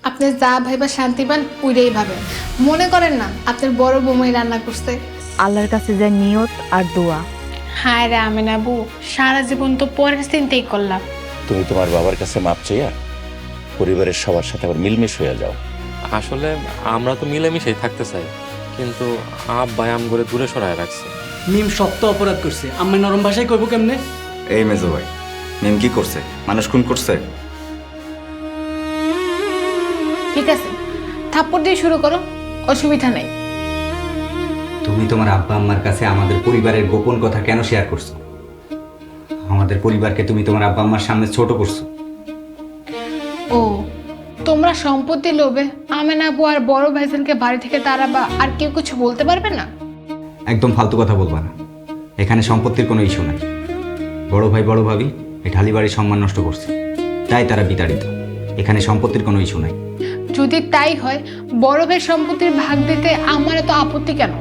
আপনি যা ভাইবা শান্তি পান ওইটাই ভাবেন, মনে করেন না আপনার বড় বৌমাই রান্না করছে। আল্লাহর কাছে যা নিয়ত আর দোয়া। হায় রে আমিনা বউ, সারা জীবন তো পরের চিন্তাই করলাম। তুমি তোমার বাবার কাছে মাপ চাইয়া পরিবারের সবার সাথে আবার মিলমিশ হয়ে যাও। আসলে আমরা তো মিলেমিশেই থাকতে চাই, কিন্তু আব্বা আম করে দূরে সরায় রাখছে। মিম শক্ত অপরাধ করছে, আমি নরম ভাষায় কইব কেমনে? এই মেজো ভাই, মিম কি করছে? মানুষ খুন করছে? ঠিক আছে, থাপ্পড় দিয়ে শুরু করো, অসুবিধা নেই। তুমি তোমার আব্বা আম্মার কাছে আমাদের পরিবারের গোপন কথা কেন শেয়ার করছো? আমাদের পরিবারকে তুমি তোমার আব্বা আম্মার সামনে ছোট করছো। ও, তোমরা সম্পত্তি লোভে আমিনা বউ আর বড় ভাইজানকে বাড়ি থেকে তাড়াবা, আর কেউ কিছু বলতে পারবে না? একদম ফালতু কথা বলবা না। এখানে সম্পত্তির কোনো ইস্যু নাই। বড় ভাই বড় ভাবি এই ঢালি বাড়ির সম্মান নষ্ট করছে, তাই তারা বিতাড়িত। এখানে সম্পত্তির কোনো ইস্যু নাই। যদি তাই হয়, বড় ভাই সম্পত্তির ভাগ দিতে আমার এত আপত্তি কেন?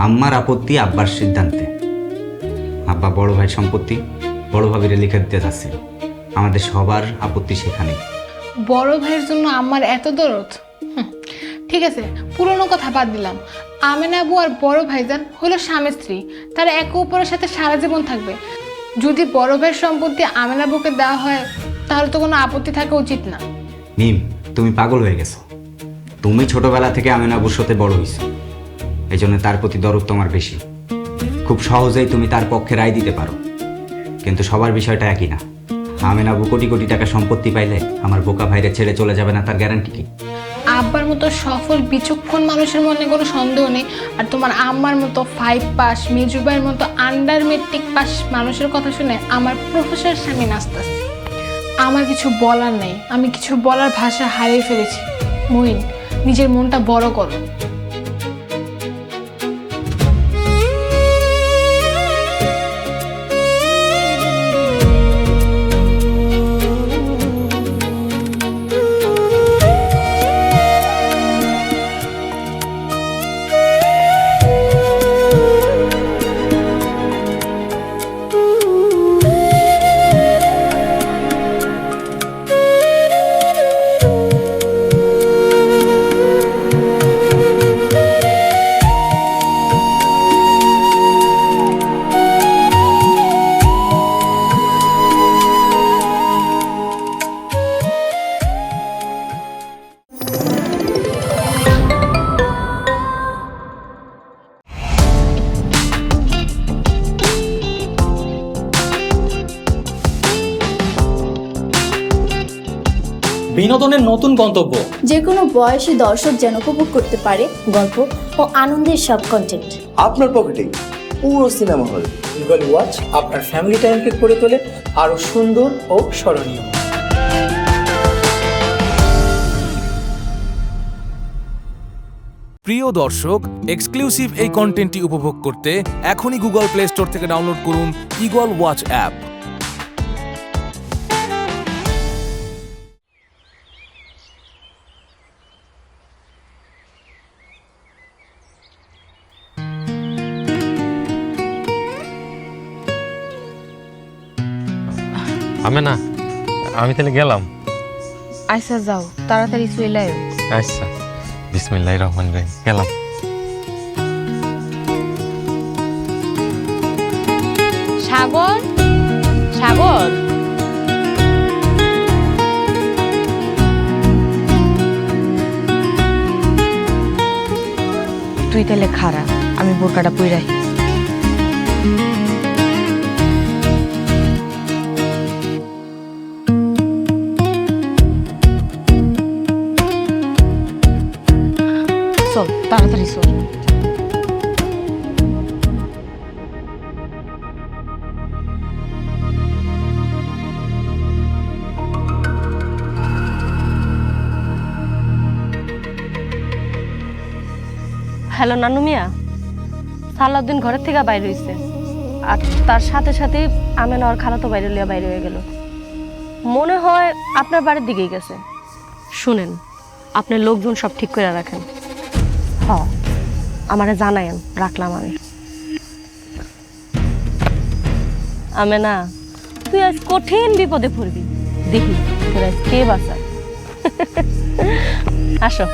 আম্মার আপত্তি আব্বার সিদ্ধান্তে। আব্বা বড় ভাই সম্পত্তি বড় ভাবিরে লিখে দিতে চাচ্ছিল। আমাদের সবার আপত্তি সেখানে। বড় ভাইয়ের জন্য আমার এত দরদ? ঠিক আছে, পুরনো কথা বাদ দিলাম। আমিনা বউ আর বড় ভাইজান হলো স্বামী স্ত্রী, তারা একে অপরের সাথে সারা জীবন থাকবে। যদি বড় ভাইয়ের সম্পত্তি আমিনা বউকে দেওয়া হয়, তাহলে তো কোনো আপত্তি থাকা উচিত না। মিম, তুমি পাগল হয়ে গেছো। তুমি ছোটবেলা থেকে আমিনাবুর সাথে বড় হইছো, এই জন্য তার প্রতি দরদ তোমার বেশি। খুব সহজেই তুমি তার পক্ষে রায় দিতে পারো, কিন্তু সবার বিষয়টা একই না। আমিনাবু কোটি কোটি টাকা সম্পত্তি পাইলে আমার বোকা ভাইরে ছেড়ে চলে যাবে না, তার গ্যারান্টি কি? আব্বার মতো সফল বিচক্ষণ মানুষের মনে কোনো সন্দেহ নেই, আর তোমার আম্মার মতো 5 পাস, মেজুবাইয়ের মতো আন্ডার মেট্রিক পাস মানুষের কথা শুনে আমার প্রফেসর স্বামী নাচতেছে। আমার কিছু বলার নেই, আমি কিছু বলার ভাষা হারিয়ে ফেলেছি। মইন, নিজের মনটা বড় করো। বিনোদনের নতুন গন্তব্য, যে কোনো বয়সী দর্শক যেন উপভোগ করতে পারে গল্প ও আনন্দের সব কন্টেন্ট আপনার পকেটেই পুরো সিনেমা হল। ইগল ওয়াচ আপনার ফ্যামিলি টাইমকে করে তোলে আরো সুন্দর ও স্মরণীয়। প্রিয় দর্শক, এক্সক্লুসিভ এই কন্টেন্টটি উপভোগ করতে এখনই গুগল প্লে স্টোর থেকে ডাউনলোড করুন ইগল ওয়াচ অ্যাপ। আমিনা, আমি তাহলে গেলাম। আচ্ছা যাও, তাড়াতাড়ি চলে আয়। আচ্ছা, বিসমিল্লাহির রহমানির রহিম, গেলাম। সাগর, সাগর, তুই তাহলে খারা, আমি বোরকাটা পইরা রাখি। চল তাড়াতাড়ি চল। হ্যালো নানু মিয়া, সালাউদ্দিন ঘরের থেকে বাইরে হয়েছে, আর তার সাথে সাথে আমেনা আর খালাতো বাইরে লিয়া বাইরে হয়ে গেল। মনে হয় আপনার বাড়ির দিকেই গেছে। শুনেন, আপনার লোকজন সব ঠিক করে রাখেন। হ, আমারে জানায়েন, রাখলাম আমি। আমেনা, তুই আজ কঠিন বিপদে পড়বি, দেখি তোর আজ কে বাঁচায়। আসো।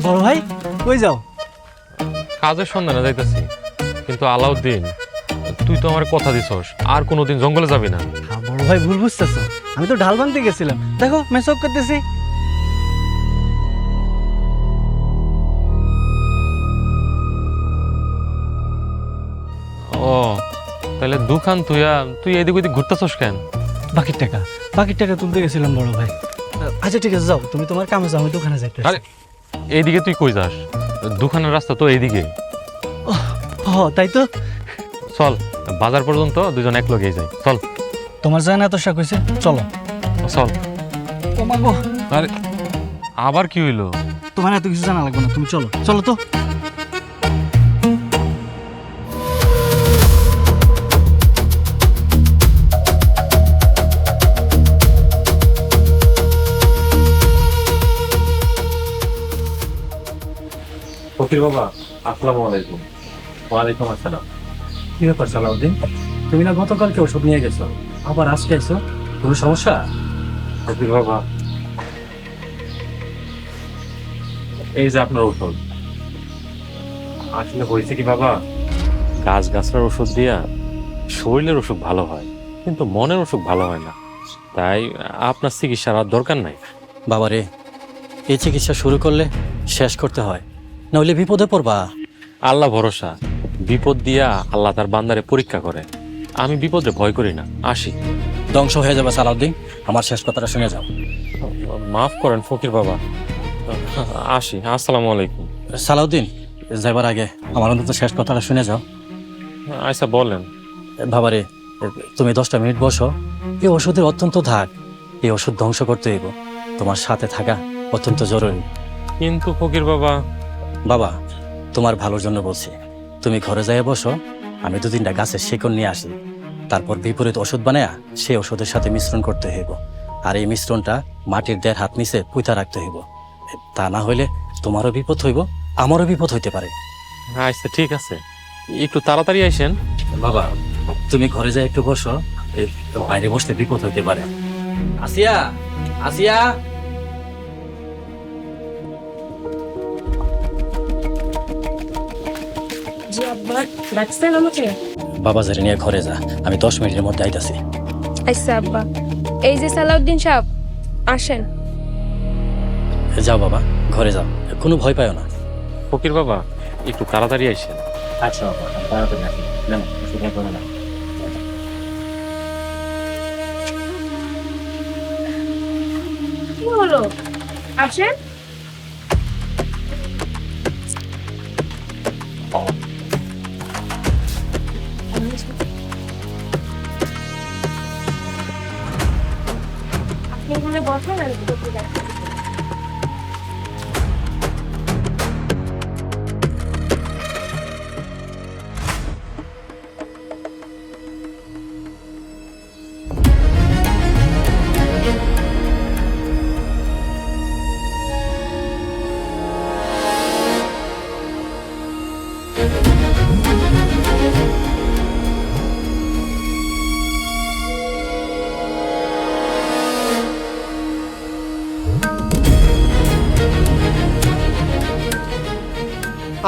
বড় ভাই কই যাও? কাজের সন্ধানে যাইতেছি, কিন্তু আলাউদ্দিন, তুই তো আমার কথা দিছস আর কোনোদিন জঙ্গলে যাবি না। বড় ভাই ভুল বুঝতেছো, আমি তো ঢাল ভাঙতে গেছিলাম, দেখো মেসঅপ করতেছি। ও তাহলে দোকান তুই এদিক ওদিক ঘুরতেছস কেন? বাকির টাকা তুলতে গেছিলাম বড় ভাই। আচ্ছা ঠিক আছে, যাও তুমি তোমার কামে যাও, আমি দোকানে যাইতে। আরে এইদিকে তুই কই যাস? দোকানের রাস্তা তো এইদিকে। তাই তো, চল বাজার পর্যন্ত দুজন এক লগেই যাই, চল। তোমার জানা এত শখ হয়েছে, চলো। চল। ও মাগো, আরে আবার কি হইলো? তোমার এত কিছু জানা লাগবে না, তুমি চলো চলো তো। ফকির বাবা, আসসালামু আলাইকুম। ওয়ালাইকুম আসসালাম। কি ব্যাপার সালাউদ্দিন, তুমি না গতকালকে ওষুধ নিয়ে গেছো, আবার আজকে এসো, কোনো সমস্যা? ফকির বাবা, এই যে আপনার ওষুধ। আসলে হয়েছে কি বাবা, গাছগাছড়ার ওষুধ দিয়া শরীরের অসুখ ভালো হয়, কিন্তু মনের অসুখ ভালো হয় না। তাই আপনার চিকিৎসার আর দরকার নাই। বাবারে, এই চিকিৎসা শুরু করলে শেষ করতে হয়, নইলে বিপদে পড়বা। আল্লাহ ভরসা, বিপদ দিয়া আল্লাহ তার বান্দারে পরীক্ষা করে। আমি বিপদে ভয় করি না, আসি। ধ্বংস হয়ে যাবে সালাউদ্দিন, আমার শেষ কথাটা শুনে যাও। মাফ করেন ফকির বাবা, আসি। আসসালামু আলাইকুম। সালাউদ্দিন, যাবার আগে আমার অন্তত শেষ কথাটা শুনে যাও। আচ্ছা বলেন। বাবারে, তুমি 10টা মিনিট বসো, এই ওষুধের অত্যন্ত ধাক, এই ওষুধ ধ্বংস করতে হইব, তোমার সাথে থাকা অত্যন্ত জরুরি। কিন্তু ফকির বাবা। বাবা, তোমার ভালোর জন্য বলছি, তুমি ঘরে যাই বসো, আমি 2-3টা গাছের শিকড় নিয়ে আসি, তারপর বিপরীত ওষুধ বানায়া সেই ওষুধের সাথে মিশ্রণ করতে হইব, আর এই মিশ্রণটা মাটির 1.5 হাত নিচে পুঁতা রাখতে হইব। তা না হইলে তোমারও বিপদ হইব, আমারও বিপদ হইতে পারে। আচ্ছা ঠিক আছে, একটু তাড়াতাড়ি আইসেন। বাবা, তুমি ঘরে যাই একটু বসো, এই বাইরে বসতে বিপদ হইতে পারে। আসিয়া, আসিয়া। বাবা জারি নিয়ে ঘরে যা, আমি 10 মিনিটের মধ্যে আইতাছি। আচ্ছা আব্বা। এই যে সালাউদ্দিন সাহেব, আসেন। যাও বাবা, ঘরে যাও, কোনো ভয় পাও না। ফকির বাবা, একটু তাড়াতাড়ি আইসেন। আচ্ছা বাবা, তাড়াতাড়ি আসি। না না, কিছু করবে না। কি হলো? আসেন। আপনি এখানে বসেন, আমি দেখতে যাচ্ছি।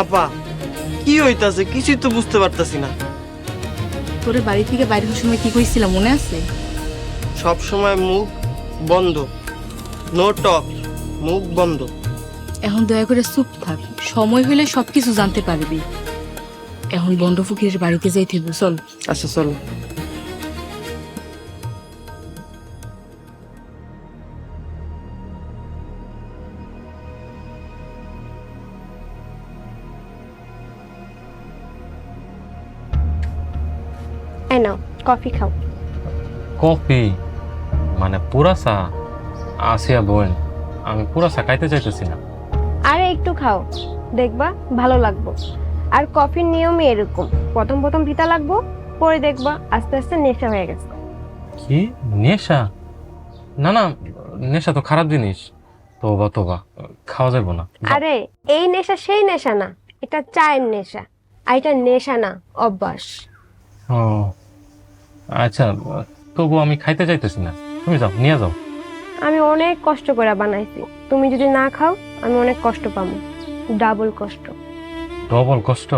আপা, কি হইতাছে কিছুই তো বুঝতে পারতাছি না। তোরে বাড়ি থেকে বাইরে হওয়ার সময় কি কইছিলাম মনে আছে? সব সময় মুখ বন্ধ, নো টক, মুখ বন্ধ। এখন দয়া করে চুপ থাক, সময় হইলে সবকিছু জানতে পারবি। এখন বন্ড ফকিরের বাড়িতে যাইতে হইব, চল। আচ্ছা চলো। এই নাও কফি খাও। কফি মানে পুরা চা? আসিয়া বোন, আমি পুরা চা খাইতে চাইতেছি না। আরে একটু খাও, দেখবা ভালো লাগবে। আর কফির নিয়মই এরকম, প্রথম প্রথম পিতা লাগবো, পরে দেখবা আস্তে আস্তে নেশা হয়ে গেছে। কি নেশা? না না, নেশা তো খারাপ জিনিস। তোবা তোবা, খাওয়া যাবে না। আরে এই নেশা সেই নেশা না, এটা চায়ের নেশা। আর এটা নেশা না, অভ্যাস। ও আচ্ছা, তবু আমি খাইতে চাইতেছি না। তুমি যাও, নিয়ে যাও। আমি অনেক কষ্ট করে বানাইছি, তুমি যদি না খাও আমি অনেক কষ্ট পাবো, ডাবল কষ্ট। ডবল কষ্ট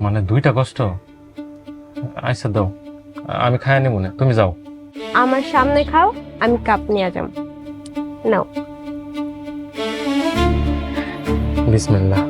মানে দুইটা কষ্ট? আচ্ছা দাও, আমি খাইয়া নিব না, তুমি যাও। আমার সামনে খাও, আমি কাপ নিয়ে যাব। নাও। বিসমিল্লাহ।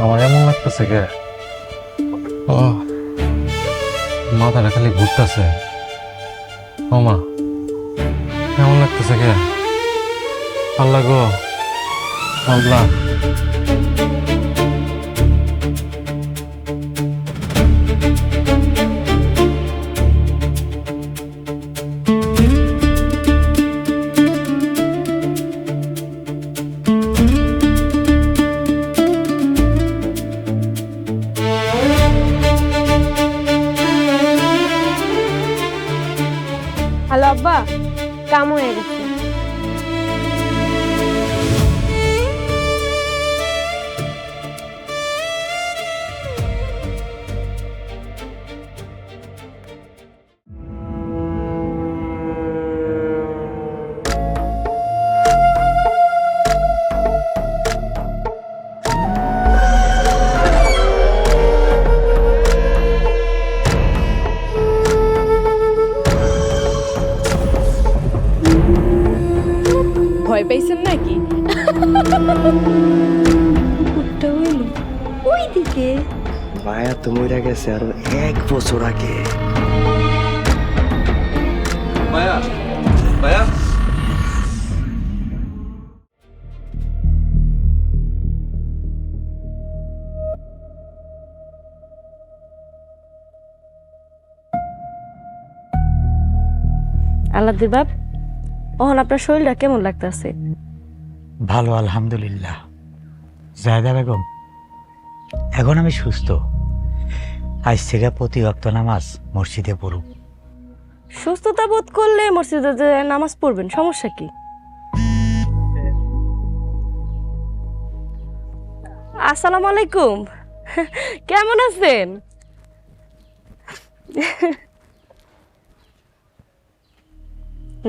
আমার এমন লাগতেছে কে, মাথাটা খালি ঘুরতেছে। ও মা, এমন লাগতেছে কে? আল্লাহ গো, আল্লাহ। হ্যালো আব্বা, কাম হয়ে গেছে। ভয় পাইছেন নাকি? ওই দিকে মায়া তো মইরা গেছে আরো 1 বছর আগে। মায়া, মায়া। আল্লাহর বাপ, ওহন আপনার শরীরটা কেমন লাগতেছে? ভালো আলহামদুলিল্লাহ। জায়দা বেগম, এখন আমি সুস্থ। আজ থেকে প্রতি ওয়াক্ত নামাজ মসজিদে পড়ুক। সুস্থতা বোধ করলে মসজিদে যে নামাজ পড়বেন, সমস্যা কি? আসসালামু আলাইকুম, কেমন আছেন?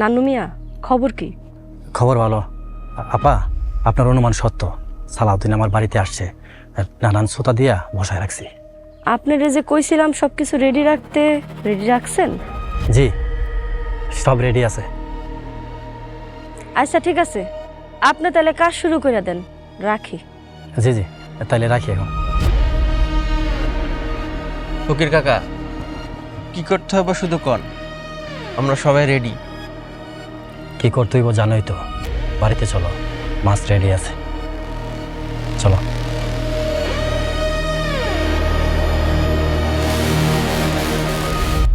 নানু মিয়া, খবর কি? খবর ভালো আপা, আপনার অনুমান সত্য। সালাউদ্দিন আমার বাড়িতে আসছে, নানান সোতা দিয়া বসায় রাখছি। আপনারে যে কইছিলাম সবকিছু রেডি রাখতে, রেডি রাখছেন? জি, সব রেডি আছে। আচ্ছা ঠিক আছে, আপনি তাহলে কাজ শুরু করে দেন, রাখি। জি জি, তাহলে রাখি এখন। ফকির কাকা, কি করতে হবে শুধু কন, আমরা সবাই রেডি। কি করতে হইব জানোই তো, বাড়িতে চলো, মাছ রেডি আছে, চলো।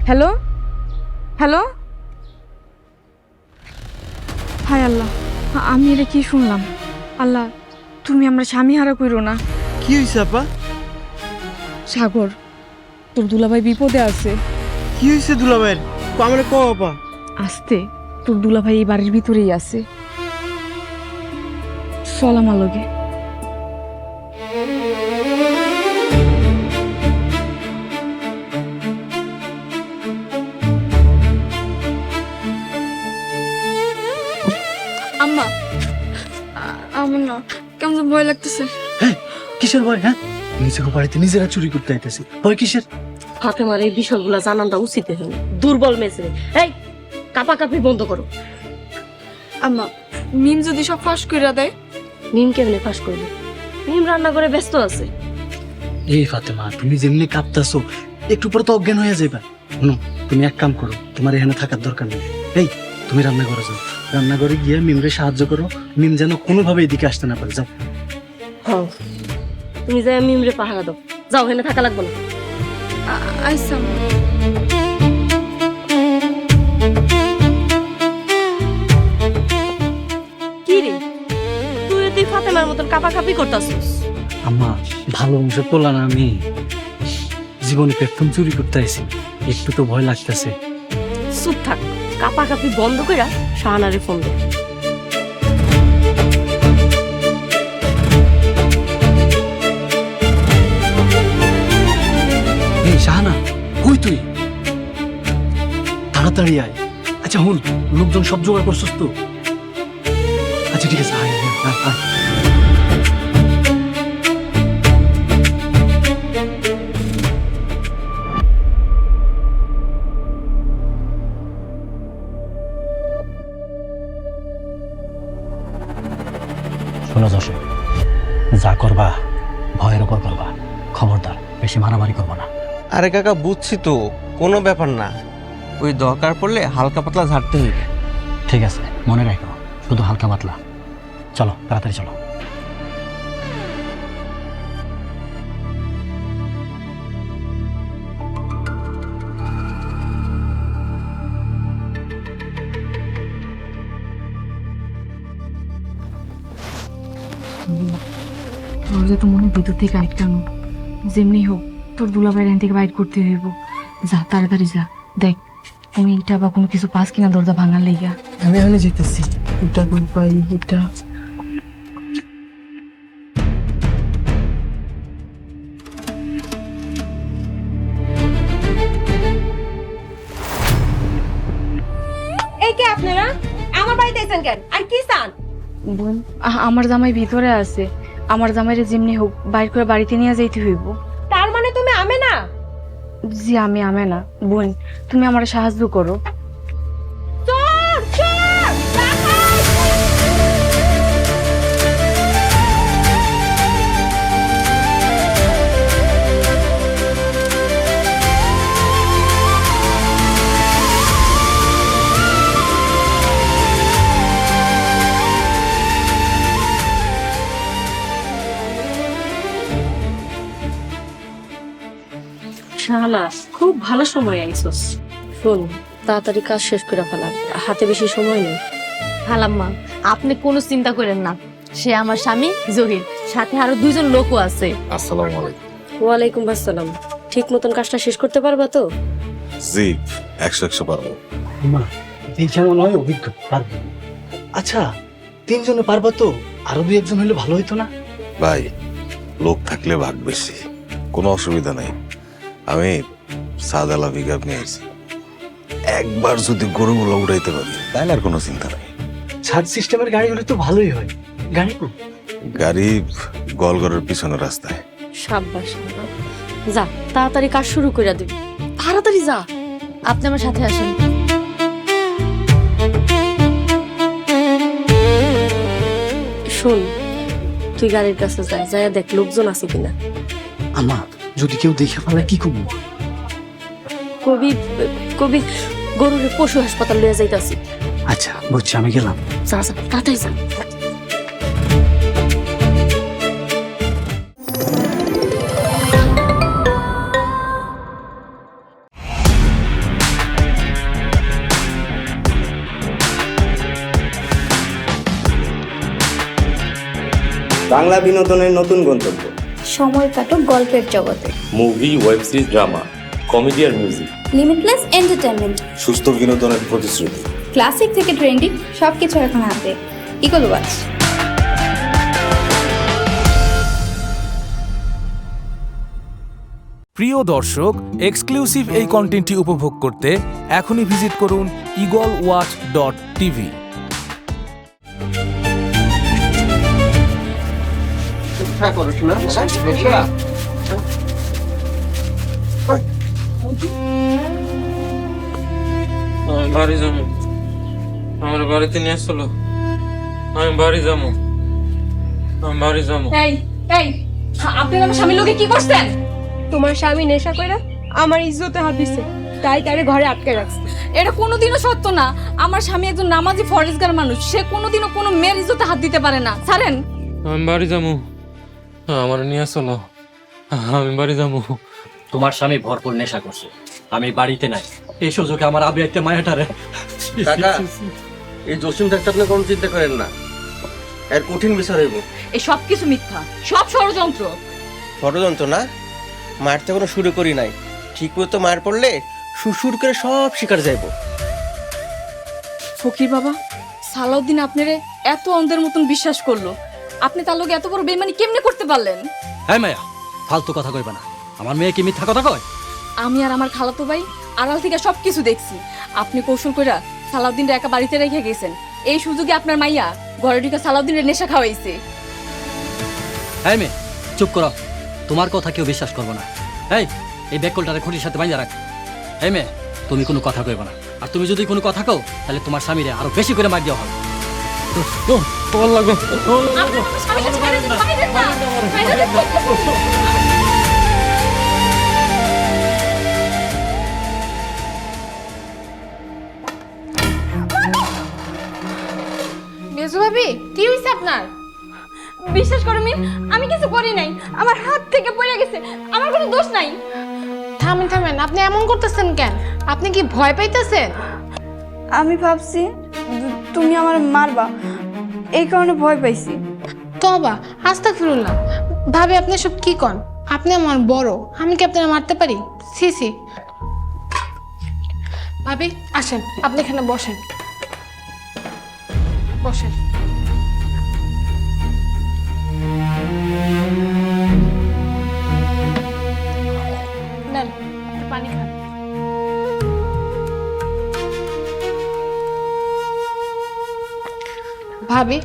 হ্যালো হ্যালো, হায় আল্লাহ, আমি এটা কি শুনলাম? আল্লাহ, তুমি আমরা স্বামী হারা কইরো না। কি হইছে আপা? সাগর, তোর দুলাভাই বিপদে আছে। কি হইছে দুলাভাইয়ের? আমারে কও আপা। আস্তে, তোর দুলাভাই এই বাড়ির ভিতরেই আছে। চল আমার লগে। আম্মা, আমার না কেমন ভয় লাগতেছে। কিসের ভয়? হ্যাঁ, নিজেকে বাড়িতে নিজেরা চুরি করতে আইতেছি, ভয় কিসের? ফাতেমার এই বিষয়গুলো জানানটা উচিত হয়নি। দুর্বল মেসে এই কাপাকাপি বন্ধ করো। আম্মা, মিম যদি সব ফাঁস কইরা দেয়? মিম কেমনে ফাঁস করবে? মিম রান্না করে ব্যস্ত আছে। এই ফাতেমা, তুমি যেমনি কাঁপতাছো একটু পরে তো অজ্ঞান হয়ে যাবে। শোনো, তুমি এক কাম করো, তোমার এখানে থাকার দরকার নেই। এই তুমি রান্নাঘরে যাও, রান্নাঘরে গিয়ে মিমরে সাহায্য করো, মিম যেন কোনোভাবে এদিকে আসতে না পারে। যাও। হ্যাঁ, তুমি যাই মিমরে পাহারা দাও। যাও, এখানে থাকা লাগবে না। আচ্ছা আম্মা। কি রে, তুই ফাতেমার মতন কাপাকাপি করতাছিস? আম্মা, ভালো অংশ তোলা না, আমি জীবনে প্রথম চুরি করতে আইছি, একটু তো ভয় লাগতেছে। চুপ থাক, কাপাকাপি বন্ধ কইরা শাহানারে ফোন দে। এই শাহানা, কই তুই? তাড়াতাড়ি আয়। আচ্ছা হুন, লোকজন সব জোগাড় করছিস তো? আচ্ছা ঠিক আছে, আয় আয় আয় আয়। শোনো যশো, যা করবা ভয়ের উপর করবা, খবরদার বেশি মারামারি করবো না। আরে কাকা, বুঝছি তো, কোনো ব্যাপার না। ওই দরকার পড়লে হালকা পাতলা ঝাড়তে হইবে। ঠিক আছে, মনে রাখো, শুধু হালকা পাতলা। চলো তাড়াতাড়ি চলো। দরজা তো মনে ভিতর থেকে আটকানো। যেমনি হোক তোর দুলাভাই এখান থেকে বাইট করতে হইব। যা তাড়াতাড়ি যা, দেখ আমি এটা বা কোনো কিছু পাস কিনা দরজা ভাঙার লেগা। আমি এখানে যেতেছি, এটা কোন পাই এটা। এই কে আপনারা? আমার বাড়িতে এসেছেন কেন? আর কি চান? বোন, আমার জামাই ভিতরে আছে। আমার জামাইরে যেমনি হোক বাইর করে বাড়িতে নিয়ে যাইতে হইব। তার মানে তুমি আমেনা? জি আমি আমেনা। বোন, তুমি আমার সাহায্য করো। চোর চোর শাহানা, খুব ভালো সময় আইছস। শোন, তাড়াতাড়ি কাজ শেষ করে ফেলা, হাতে বেশি সময় নেই। হালাম্মা, আপনি কোনো চিন্তা করেন না, সে আমার স্বামী জহির, সাথে আরো 2 জন লোকও আছে। আসসালামু আলাইকুম। ওয়ালাইকুম আসসালাম। ঠিক মতন কাজটা শেষ করতে পারবা তো? জি, 100 পারবো। মা, দেখে মনে হয় অভিজ্ঞ, পারবে। আচ্ছা, 3 জনে পারবা তো? আরো 2-1 জন হলে ভালো হইতো না? ভাই, লোক থাকলে ভাগ বেশি, কোনো অসুবিধা নাই। আমি সাদালা পিকআপ নিয়ে আসছি, একবার যদি গরুগুলো উড়াইতে পারি তাহলে আর কোনো চিন্তা নাই। ছাদ সিস্টেমের গাড়ি হলে তো ভালোই হয়। গাড়ি কো? গাড়ি গোলঘরের পিছনের রাস্তায়। সাব্বাস, যা তাড়াতাড়ি কাজ শুরু করে দিবি। তাড়াতাড়ি যা, আপনি আমার সাথে আসেন। শোন, তুই গাড়ির কাছে যা, দেখ লোকজন আছে কিনা। আমা, যদি কেউ দেখে ফেলে কি করবো? কবি কবি গরুর পশু হাসপাতাল লইয়া যাইতাছি। আচ্ছা বুঝছি, আমি গেলাম। যা যা তাড়াতাড়ি যা। বাংলা বিনোদনের নতুন গন্তব্য। সময় কাটুক গল্পের জগতে। Movie, web series, drama, comedy আর মিউজিক। Limitless entertainment. সুস্থ বিনোদনের প্রতিশ্রুতি। ক্লাসিক থেকে ট্রেন্ডিং সব কিছু এখন হাতে। Eagle watch. প্রিয় দর্শক, এক্সক্লুসিভ এই কন্টেন্টটি উপভোগ করতে এখনই ভিজিট করুন eagleWatch.tv। বাড়ি যাবো, আমার বাড়িতে নিয়ে আসলো। আমি বাড়ি যাবো, আমি বাড়ি যাবো। এই এই আপনি আমার স্বামীর লোকে কি করছেন? তোমার স্বামী নেশা কইরা আমার ইজ্জতে হাত দিছে, তাই তারে ঘরে আটকে রাখছে। এটা কোনোদিনও সত্য না। আমার স্বামী একজন নামাজি ফরেজগার মানুষ, সে কোনোদিনও কোনো মেয়ের ইজ্জতে হাত দিতে পারে না। ছাড়েন। আমি বাড়ি যাবো, আমার নিয়ে আসলো। আমি বাড়ি যাবো। তোমার স্বামী ভরপুর নেশা করছে, আমি বাড়িতে নাই। এই সুযোগে আমার আবি একটা মায়াটারে। কাকা, এই জসিম ডাক্তার আপনি কোনো চিন্তা করেন না, এর কঠিন বিচার হইব। এই সব কিছু মিথ্যা, সব ষড়যন্ত্র। ষড়যন্ত্র না, মারতে কোনো শুরু করি নাই। ঠিক মতো মার পড়লে সুর করে সব শিকার যাইব। ফকির বাবা, সালাউদ্দিন আপনারে এত অন্ধের মতন বিশ্বাস করলো, আপনি তার লোক এত বড় বেইমানি কেমনে করতে পারলেন? হ্যাঁ মায়া, ফালতু কথা কইবা না। আমার মেয়ে কি মিথ্যা কথা কয়? আমি আর আমার খালাতো ভাই আড়াল থেকে সবকিছু দেখছি। আপনি কৌশল কইরা সালাউদ্দিনরে একা বাড়িতে রেখে গেছেন। এই সুযোগে আপনার মাইয়া ঘরে ঢুকে সালাউদ্দিনের নেশা খাওয়াইছে। হ্যাঁ মেয়ে, চুপ করো। তোমার কথা কেউ বিশ্বাস করবো না। এই ব্যাকলটারে খুঁটির সাথে বাইন্ধা রাখ। হ্যাঁ মেয়ে, তুমি কোনো কথা কইবা না। আর তুমি যদি কোনো কথা কও, তাহলে তোমার স্বামীরে আরো বেশি করে মার দেওয়া হবে। তোমার লাগো। মেজো ভাবি, কি হইছে আপনার? বিশ্বাস করো মিম, আমি কিছু করি নাই, আমার হাত থেকে পড়ে গেছে, আমার কোনো দোষ নাই। থামেন থামেন, আপনি এমন করতেছেন কেন? আপনি কি ভয় পাইতেছেন? আমি ভাবছি তুমি আমার মারবা, এই কারণে ভয় পাইছি। তবা আস্তাগফিরুল্লাহ। ভাবি, আপনি সব কি কন? আপনি আমার বড়, আমি কি আপনারা মারতে পারি? সি সি। ভাবি আসেন, আপনি এখানে বসেন, বসেন। নেন, পানি খান। ভাবি,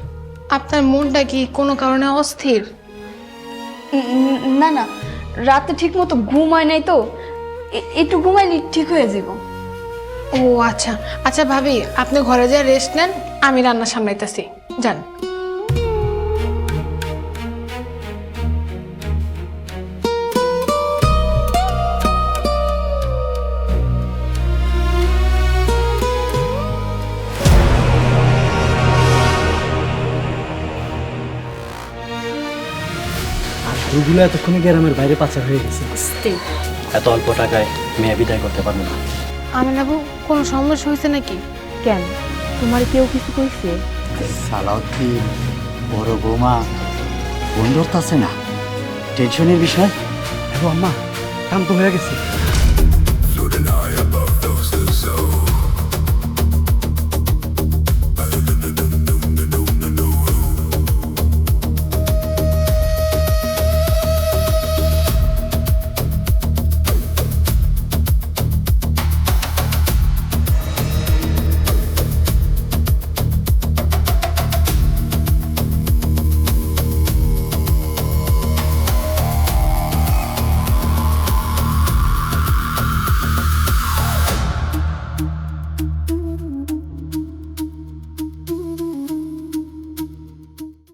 আপনার মনটা কি কোনো কারণে অস্থির? না না, রাতে ঠিক মতো ঘুম হয় নাই তো, একটু ঘুমাইলে ঠিক হয়ে যাব। ও আচ্ছা আচ্ছা ভাবি, আপনি ঘরে যা রেস্ট নেন, আমি রান্না সামলাইতেছি, যান। ওইগুলো এতক্ষণে গ্রামের বাইরে পাচার হয়ে গেছে। এত অল্প টাকায় মেয়ে বিদায় করতে পারবো না। আমি নেবো, কোনো সমস্যা হয়েছে নাকি? কেন, তোমার কেউ কিছু কইছে? সালাউদ্দিন বড় বৌমা ফোন ধরতেছে না, টেনশনের বিষয়। আম্মা, কাম তো হয়ে গেছে।